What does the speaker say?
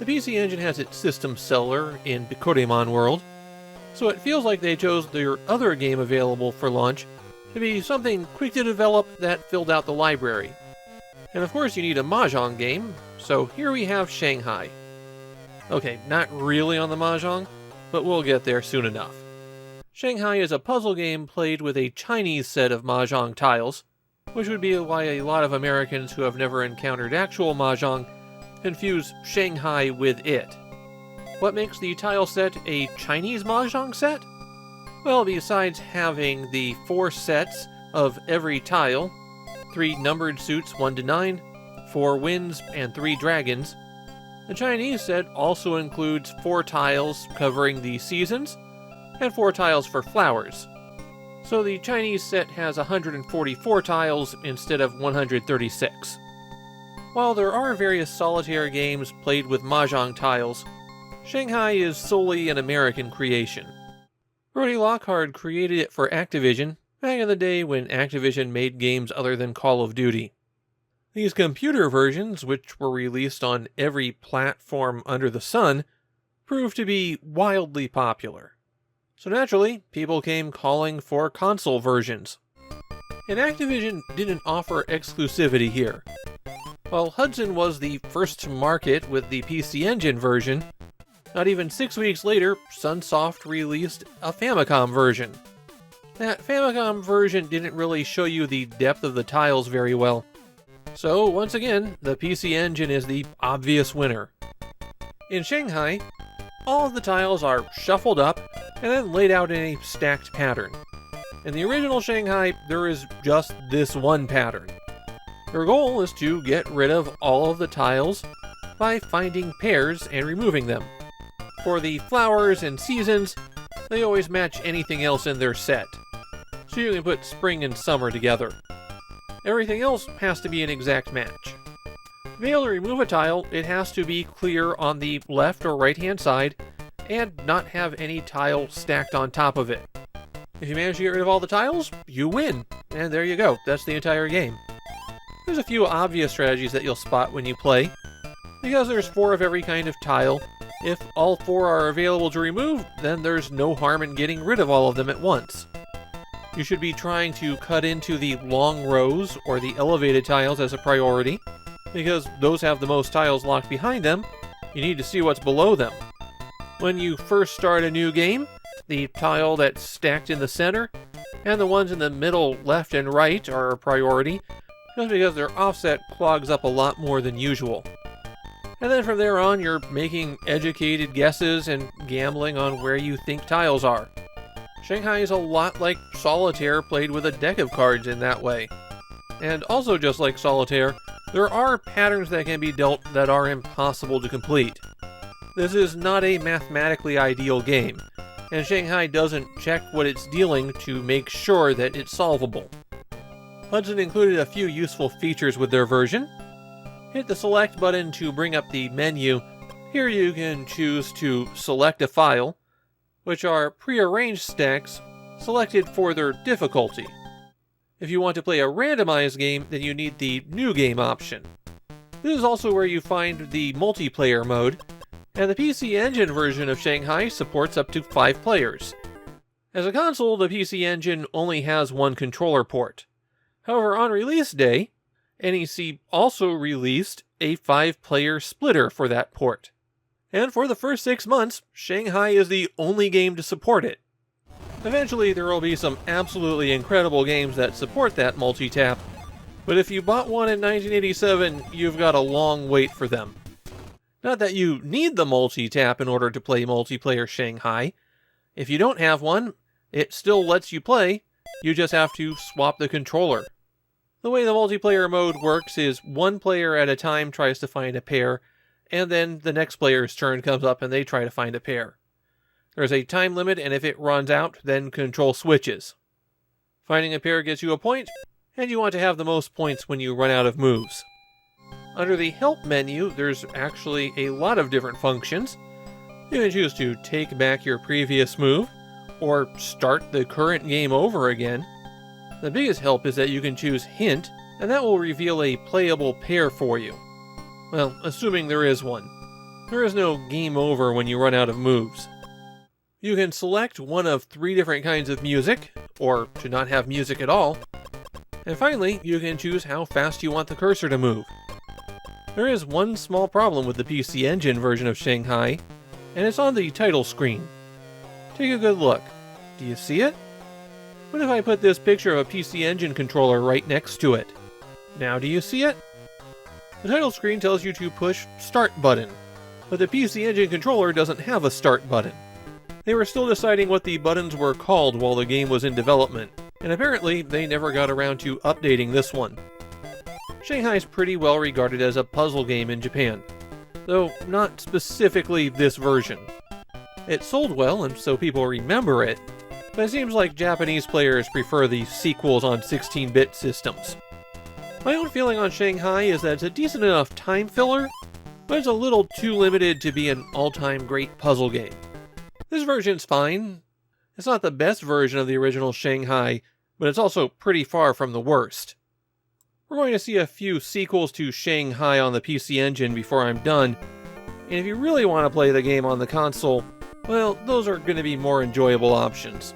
The PC Engine has its system seller in Bikorimon World, so it feels like they chose their other game available for launch to be something quick to develop that filled out the library. And of course you need a Mahjong game, so here we have Shanghai. Okay, not really on the Mahjong, but we'll get there soon enough. Shanghai is a puzzle game played with a Chinese set of Mahjong tiles, which would be why a lot of Americans who have never encountered actual Mahjong confuse Shanghai with it. What makes the tile set a Chinese Mahjong set? Well, besides having the 4 sets of every tile, 3 numbered suits 1 to 9, 4 winds, and 3 dragons, the Chinese set also includes 4 tiles covering the seasons, and 4 tiles for flowers. So the Chinese set has 144 tiles instead of 136. While there are various solitaire games played with Mahjong tiles, Shanghai is solely an American creation. Brody Lockhart created it for Activision back in the day when Activision made games other than Call of Duty. These computer versions, which were released on every platform under the sun, proved to be wildly popular. So naturally, people came calling for console versions. And Activision didn't offer exclusivity here. While Hudson was the first to market with the PC Engine version, not even 6 weeks later, Sunsoft released a Famicom version. That Famicom version didn't really show you the depth of the tiles very well. So, once again, the PC Engine is the obvious winner. In Shanghai, all of the tiles are shuffled up and then laid out in a stacked pattern. In the original Shanghai, there is just this one pattern. Your goal is to get rid of all of the tiles by finding pairs and removing them. For the flowers and seasons, they always match anything else in their set, so you can put spring and summer together. Everything else has to be an exact match. To be able to remove a tile, it has to be clear on the left or right hand side and not have any tile stacked on top of it. If you manage to get rid of all the tiles, you win, and there you go, that's the entire game. There's a few obvious strategies that you'll spot when you play. Because there's 4 of every kind of tile, if all 4 are available to remove, then there's no harm in getting rid of all of them at once. You should be trying to cut into the long rows or the elevated tiles as a priority, because those have the most tiles locked behind them. You need to see what's below them. When you first start a new game, the tile that's stacked in the center and the ones in the middle left and right are a priority, just because their offset clogs up a lot more than usual. And then from there on, you're making educated guesses and gambling on where you think tiles are. Shanghai is a lot like Solitaire played with a deck of cards in that way. And also just like Solitaire, there are patterns that can be dealt that are impossible to complete. This is not a mathematically ideal game, and Shanghai doesn't check what it's dealing to make sure that it's solvable. Hudson included a few useful features with their version. Hit the select button to bring up the menu. Here you can choose to select a file, which are prearranged stacks selected for their difficulty. If you want to play a randomized game, then you need the New Game option. This is also where you find the multiplayer mode, and the PC Engine version of Shanghai supports up to 5 players. As a console, the PC Engine only has 1 controller port. However, on release day, NEC also released a 5-player splitter for that port. And for the first 6 months, Shanghai is the only game to support it. Eventually, there will be some absolutely incredible games that support that multi-tap, but if you bought one in 1987, you've got a long wait for them. Not that you need the multi-tap in order to play multiplayer Shanghai. If you don't have one, it still lets you play, you just have to swap the controller. The way the multiplayer mode works is 1 player at a time tries to find a pair, and then the next player's turn comes up and they try to find a pair. There's a time limit, and if it runs out, then control switches. Finding a pair gets you a point, and you want to have the most points when you run out of moves. Under the Help menu, there's actually a lot of different functions. You can choose to take back your previous move, or start the current game over again. The biggest help is that you can choose Hint, and that will reveal a playable pair for you. Well, assuming there is one. There is no game over when you run out of moves. You can select one of 3 different kinds of music, or to not have music at all. And finally, you can choose how fast you want the cursor to move. There is one small problem with the PC Engine version of Shanghai, and it's on the title screen. Take a good look. Do you see it? What if I put this picture of a PC Engine controller right next to it? Now do you see it? The title screen tells you to push Start button, but the PC Engine controller doesn't have a Start button. They were still deciding what the buttons were called while the game was in development, and apparently they never got around to updating this one. Shanghai is pretty well regarded as a puzzle game in Japan, though not specifically this version. It sold well, and so people remember it, but it seems like Japanese players prefer the sequels on 16-bit systems. My own feeling on Shanghai is that it's a decent enough time filler, but it's a little too limited to be an all-time great puzzle game. This version's fine. It's not the best version of the original Shanghai, but it's also pretty far from the worst. We're going to see a few sequels to Shanghai on the PC Engine before I'm done, and if you really want to play the game on the console, well, those are going to be more enjoyable options.